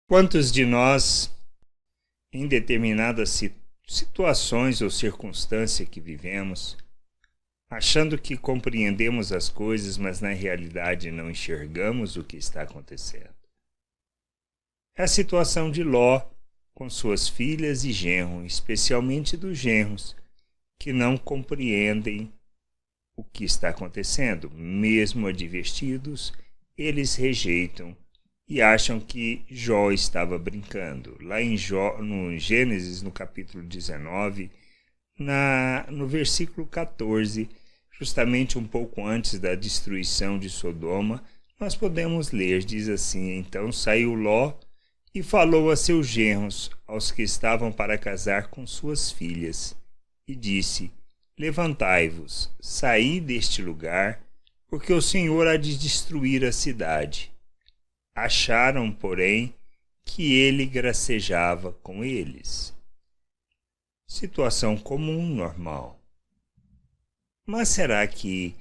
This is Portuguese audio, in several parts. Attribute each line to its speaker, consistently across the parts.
Speaker 1: Quantos de nós, em determinadas situações ou circunstâncias que vivemos, achando que compreendemos as coisas, mas na realidade não enxergamos o que está acontecendo? É a situação de Ló com suas filhas e genros, especialmente dos genros, que não compreendem o que está acontecendo. Mesmo advertidos, eles rejeitam e acham que Jó estava brincando. Lá no Gênesis, no capítulo 19, no versículo 14, justamente um pouco antes da destruição de Sodoma, nós podemos ler, diz assim: Então saiu Ló e falou a seus genros, aos que estavam para casar com suas filhas, e disse: Levantai-vos, saí deste lugar, porque o Senhor há de destruir a cidade. Acharam, porém, que ele gracejava com eles. Situação comum, normal. Mas será que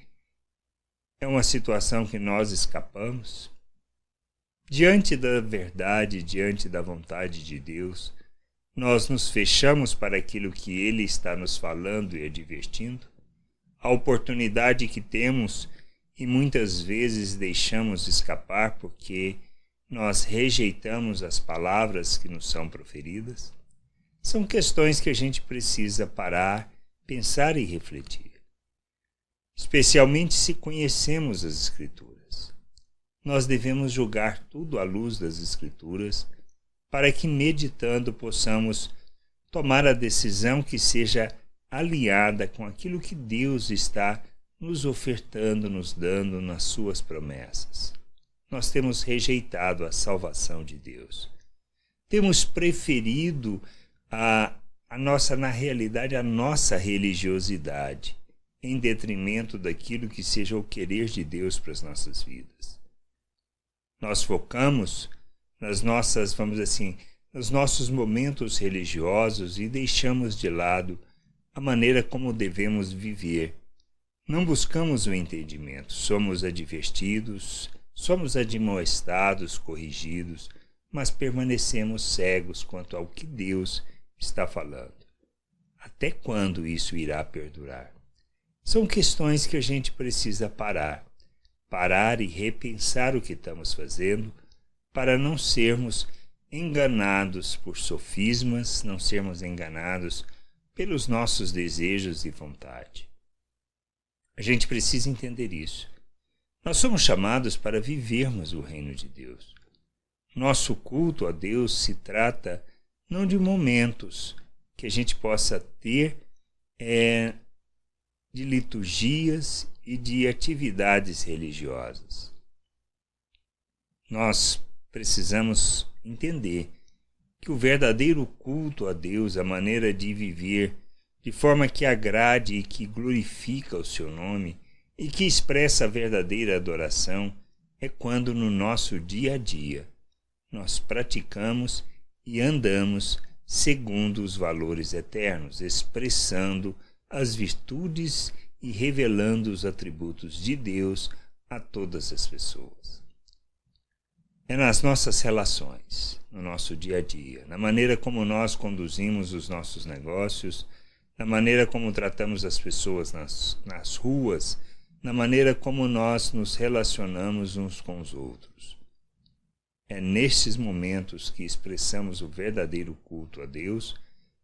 Speaker 1: é uma situação que nós escapamos? Diante da verdade, diante da vontade de Deus, nós nos fechamos para aquilo que Ele está nos falando e advertindo? A oportunidade que temos e muitas vezes deixamos escapar porque nós rejeitamos as palavras que nos são proferidas? São questões que a gente precisa parar, pensar e refletir. Especialmente se conhecemos as Escrituras. Nós devemos julgar tudo à luz das Escrituras, para que, meditando, possamos tomar a decisão que seja alinhada com aquilo que Deus está nos ofertando, nos dando nas suas promessas. Nós temos rejeitado a salvação de Deus. Temos preferido na realidade, a nossa religiosidade, em detrimento daquilo que seja o querer de Deus para as nossas vidas. Nós focamos nas nossas, vamos dizer assim, nos nossos momentos religiosos e deixamos de lado a maneira como devemos viver. Não buscamos o entendimento, somos advertidos, somos admoestados, corrigidos, mas permanecemos cegos quanto ao que Deus está falando. Até quando isso irá perdurar? São questões que a gente precisa parar e repensar o que estamos fazendo, para não sermos enganados por sofismas, não sermos enganados pelos nossos desejos e vontade. A gente precisa entender isso. Nós somos chamados para vivermos o reino de Deus. Nosso culto a Deus se trata não de momentos que a gente possa ter de liturgias e de atividades religiosas. Nós precisamos entender que o verdadeiro culto a Deus, a maneira de viver de forma que agrade e que glorifica o seu nome e que expressa a verdadeira adoração, é quando no nosso dia a dia nós praticamos e andamos segundo os valores eternos, expressando as virtudes e revelando os atributos de Deus a todas as pessoas. É nas nossas relações, no nosso dia a dia, na maneira como nós conduzimos os nossos negócios, na maneira como tratamos as pessoas nas ruas, na maneira como nós nos relacionamos uns com os outros. É nestes momentos que expressamos o verdadeiro culto a Deus,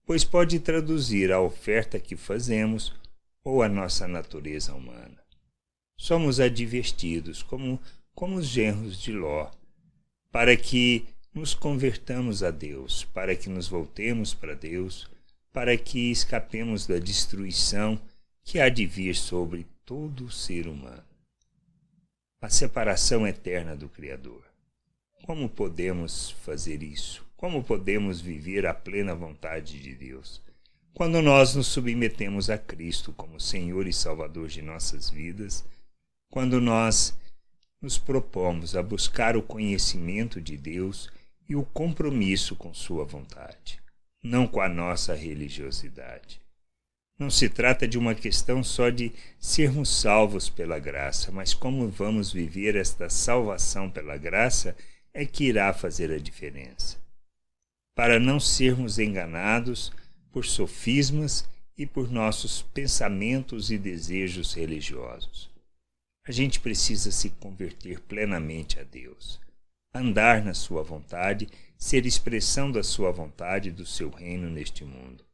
Speaker 1: pois pode traduzir a oferta que fazemos ou a nossa natureza humana. Somos advertidos, como os genros de Ló, para que nos convertamos a Deus, para que nos voltemos para Deus, para que escapemos da destruição que há de vir sobre todo o ser humano. A separação eterna do Criador. Como podemos fazer isso? Como podemos viver a plena vontade de Deus? Quando nós nos submetemos a Cristo como Senhor e Salvador de nossas vidas, quando nós nos propomos a buscar o conhecimento de Deus e o compromisso com sua vontade, não com a nossa religiosidade. Não se trata de uma questão só de sermos salvos pela graça, mas como vamos viver esta salvação pela graça é que irá fazer a diferença. Para não sermos enganados por sofismas e por nossos pensamentos e desejos religiosos. A gente precisa se converter plenamente a Deus, andar na sua vontade, ser expressão da sua vontade e do seu reino neste mundo,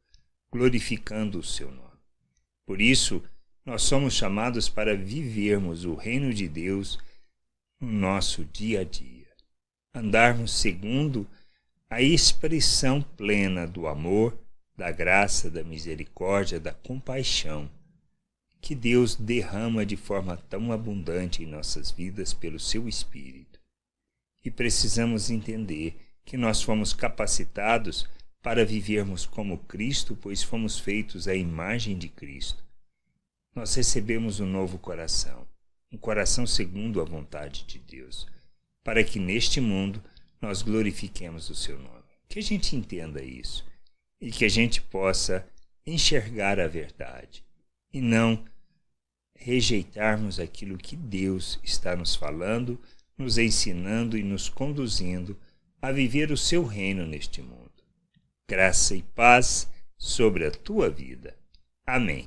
Speaker 1: glorificando o seu nome. Por isso, nós somos chamados para vivermos o reino de Deus no nosso dia a dia, andarmos segundo a expressão plena do amor, da graça, da misericórdia, da compaixão que Deus derrama de forma tão abundante em nossas vidas pelo seu Espírito. E precisamos entender que nós fomos capacitados para vivermos como Cristo, pois fomos feitos à imagem de Cristo. Nós recebemos um novo coração, um coração segundo a vontade de Deus, para que neste mundo nós glorifiquemos o seu nome. Que a gente entenda isso e que a gente possa enxergar a verdade e não rejeitarmos aquilo que Deus está nos falando, nos ensinando e nos conduzindo a viver o seu reino neste mundo. Graça e paz sobre a tua vida. Amém.